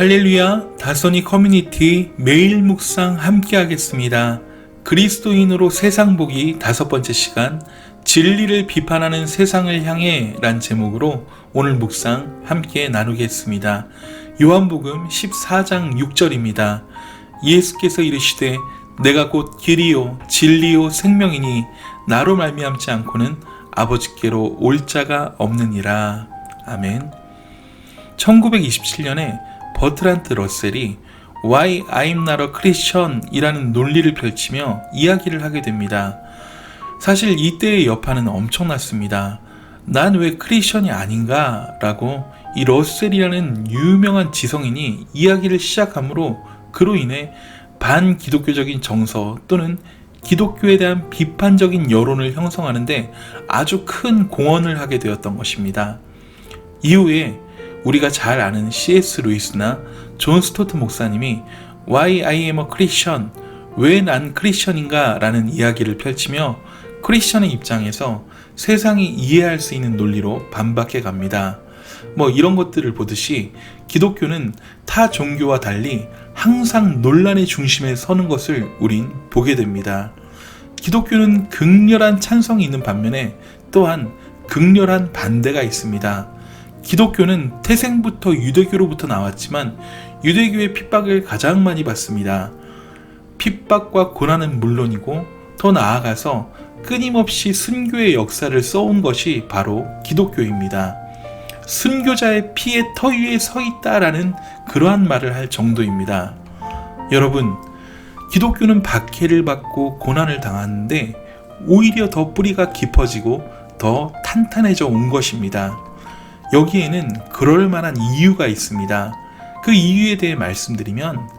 할렐루야, 다소니 커뮤니티 매일 묵상 함께 하겠습니다. 그리스도인으로 세상 보기 5번째 시간, 진리를 비판하는 세상을 향해 란 제목으로 오늘 묵상 함께 나누겠습니다. 요한복음 14장 6절입니다. 예수께서 이르시되 내가 곧 길이요 진리요 생명이니 나로 말미암지 않고는 아버지께로 올 자가 없느니라. 아멘. 1927년에 버트란트 러셀이 Why I'm not a Christian 이라는 논리를 펼치며 이야기를 하게 됩니다. 사실 이때의 여파는 엄청났습니다. 난 왜 크리스천이 아닌가? 라고 이 러셀이라는 유명한 지성인이 이야기를 시작하므로 그로 인해 반기독교적인 정서 또는 기독교에 대한 비판적인 여론을 형성하는데 아주 큰 공헌을 하게 되었던 것입니다. 이후에 우리가 잘 아는 C.S. 루이스나 존 스토트 목사님이 Why I am a Christian, 왜 난 크리스천인가? 라는 이야기를 펼치며 크리스천의 입장에서 세상이 이해할 수 있는 논리로 반박해 갑니다. 이런 것들을 보듯이 기독교는 타 종교와 달리 항상 논란의 중심에 서는 것을 우린 보게 됩니다. 기독교는 극렬한 찬성이 있는 반면에 또한 극렬한 반대가 있습니다. 기독교는 태생부터 유대교로부터 나왔지만 유대교의 핍박을 가장 많이 받습니다. 핍박과 고난은 물론이고 더 나아가서 끊임없이 순교의 역사를 써온 것이 바로 기독교입니다. 순교자의 피의 터 위에 서 있다라는 그러한 말을 할 정도입니다. 여러분, 기독교는 박해를 받고 고난을 당하는데 오히려 더 뿌리가 깊어지고 더 탄탄해져 온 것입니다. 여기에는 그럴 만한 이유가 있습니다. 그 이유에 대해 말씀드리면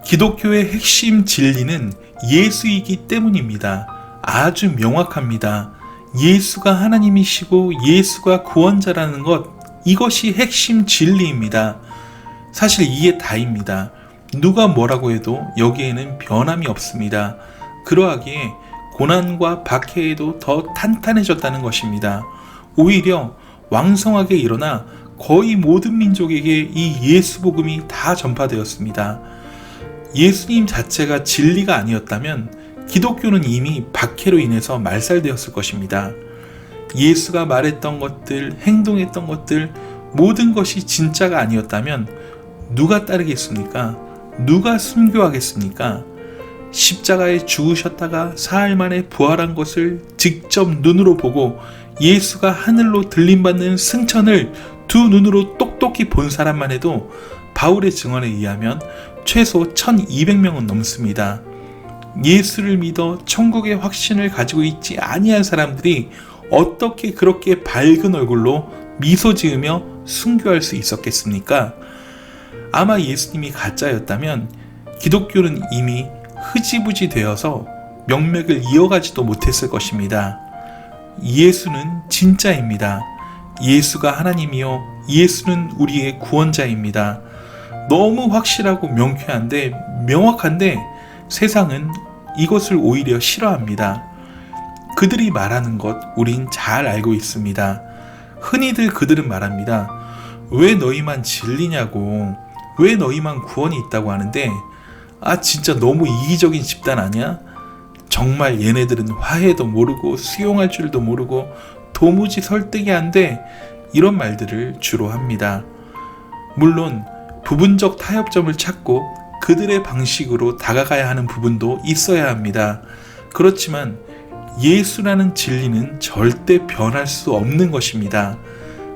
기독교의 핵심 진리는 예수이기 때문입니다. 아주 명확합니다. 예수가 하나님이시고 예수가 구원자라는 것, 이것이 핵심 진리입니다. 사실 이게 다입니다. 누가 뭐라고 해도 여기에는 변함이 없습니다. 그러하기에 고난과 박해에도 더 탄탄해졌다는 것입니다. 오히려 왕성하게 일어나 거의 모든 민족에게 이 예수 복음이 다 전파되었습니다. 예수님 자체가 진리가 아니었다면 기독교는 이미 박해로 인해서 말살되었을 것입니다. 예수가 말했던 것들, 행동했던 것들, 모든 것이 진짜가 아니었다면 누가 따르겠습니까? 누가 순교하겠습니까? 십자가에 죽으셨다가 사흘 만에 부활한 것을 직접 눈으로 보고 예수가 하늘로 들림받는 승천을 두 눈으로 똑똑히 본 사람만 해도 바울의 증언에 의하면 최소 1200명은 넘습니다. 예수를 믿어 천국의 확신을 가지고 있지 아니한 사람들이 어떻게 그렇게 밝은 얼굴로 미소 지으며 순교할 수 있었겠습니까? 아마 예수님이 가짜였다면 기독교는 이미 흐지부지 되어서 명맥을 이어가지도 못했을 것입니다. 예수는 진짜입니다. 예수가 하나님이요 예수는 우리의 구원자입니다. 너무 확실하고 명확한데 세상은 이것을 오히려 싫어합니다. 그들이 말하는 것 우린 잘 알고 있습니다. 흔히들 그들은 말합니다. 왜 너희만 진리냐고, 왜 너희만 구원이 있다고 하는데 진짜 너무 이기적인 집단 아니야? 정말 얘네들은 화해도 모르고 수용할 줄도 모르고 도무지 설득이 안 돼, 이런 말들을 주로 합니다. 물론 부분적 타협점을 찾고 그들의 방식으로 다가가야 하는 부분도 있어야 합니다. 그렇지만 예수라는 진리는 절대 변할 수 없는 것입니다.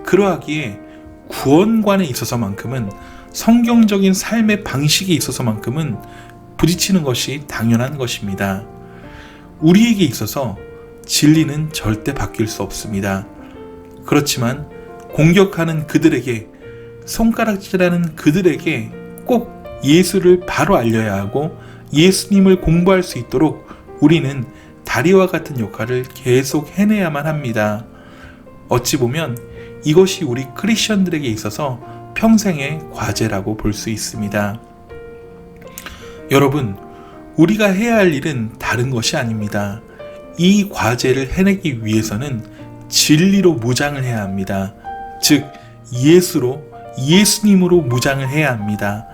그러하기에 구원관에 있어서만큼은, 성경적인 삶의 방식에 있어서만큼은 부딪히는 것이 당연한 것입니다. 우리에게 있어서 진리는 절대 바뀔 수 없습니다. 그렇지만 공격하는 그들에게, 손가락질하는 그들에게 꼭 예수를 바로 알려야 하고 예수님을 공부할 수 있도록 우리는 다리와 같은 역할을 계속 해내야만 합니다. 어찌 보면 이것이 우리 크리스천들에게 있어서 평생의 과제라고 볼 수 있습니다. 여러분, 우리가 해야 할 일은 다른 것이 아닙니다. 이 과제를 해내기 위해서는 진리로 무장을 해야 합니다. 즉 예수로 예수님으로 무장을 해야 합니다.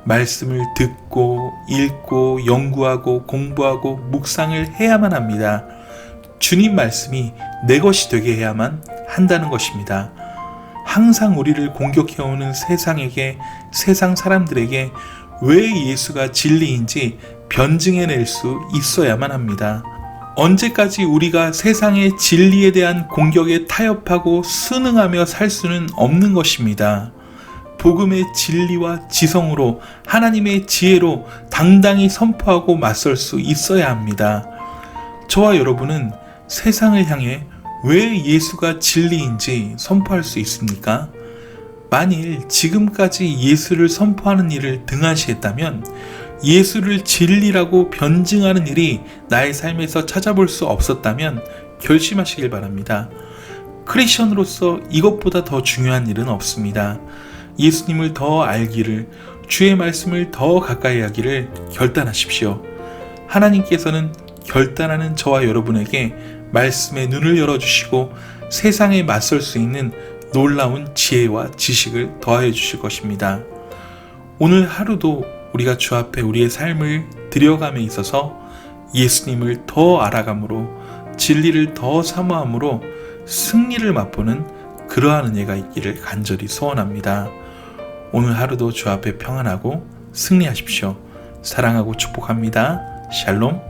말씀을 듣고 읽고 연구하고 공부하고 묵상을 해야만 합니다. 주님 말씀이 내 것이 되게 해야만 한다는 것입니다. 항상 우리를 공격해오는 세상 사람들에게 왜 예수가 진리인지 변증해낼 수 있어야만 합니다. 언제까지 우리가 세상의 진리에 대한 공격에 타협하고 순응하며 살 수는 없는 것입니다. 복음의 진리와 지성으로 하나님의 지혜로 당당히 선포하고 맞설 수 있어야 합니다. 저와 여러분은 세상을 향해 왜 예수가 진리인지 선포할 수 있습니까? 만일 지금까지 예수를 선포하는 일을 등한시했다면 예수를 진리라고 변증하는 일이 나의 삶에서 찾아볼 수 없었다면 결심하시길 바랍니다. 크리스천으로서 이것보다 더 중요한 일은 없습니다. 예수님을 더 알기를, 주의 말씀을 더 가까이 하기를 결단하십시오. 하나님께서는 결단하는 저와 여러분에게 말씀의 눈을 열어주시고 세상에 맞설 수 있는 놀라운 지혜와 지식을 더하여 주실 것입니다. 오늘 하루도 우리가 주 앞에 우리의 삶을 드려감에 있어서 예수님을 더 알아감으로 진리를 더 사모함으로 승리를 맛보는 그러한 은혜가 있기를 간절히 소원합니다. 오늘 하루도 주 앞에 평안하고 승리하십시오. 사랑하고 축복합니다. 샬롬.